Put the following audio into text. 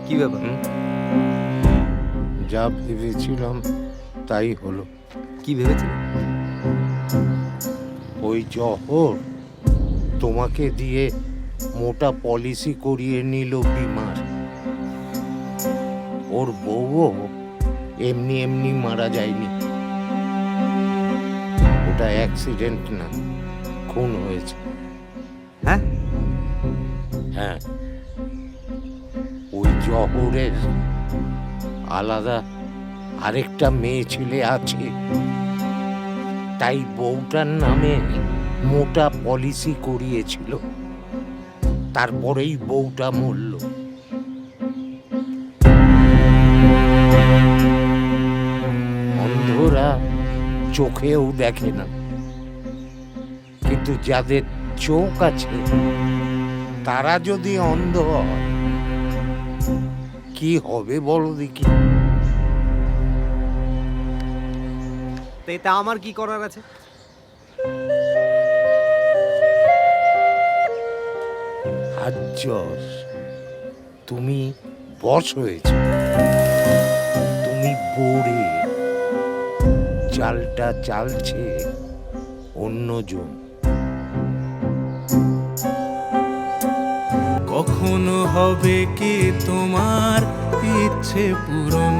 কি ব্যাপার? যা ভেবেছিলাম তাই হলো। কি ভেবেছিলে? ওই জহর তোমাকে দিয়ে মোটা পলিসি করিয়ে নিল বিমার। ওর বউও এমনি এমনি মারা যায়নি। ওটা অ্যাক্সিডেন্ট না, খুন হয়েছে। হ্যাঁ? হ্যাঁ, ওই জহরের আলাদা আরেকটা মেয়ে ছেলে আছে, তাই বউটার নামে মোটা পলিসি করিয়েছিল। তারপরেই বউটা মরল। অন্ধরা চোখেও দেখে না, কিন্তু যাদের চোখ আছে তারা যদি অন্ধ হয় কি হবে বলো দেখি? তো এতে আমার কি করার আছে? আজ্জর, তুমি বশ হয়েছ। তুমি বোরে, চালটা চালছে অন্যজন। কখনো হবে কি তোমার ইচ্ছে পূরণ?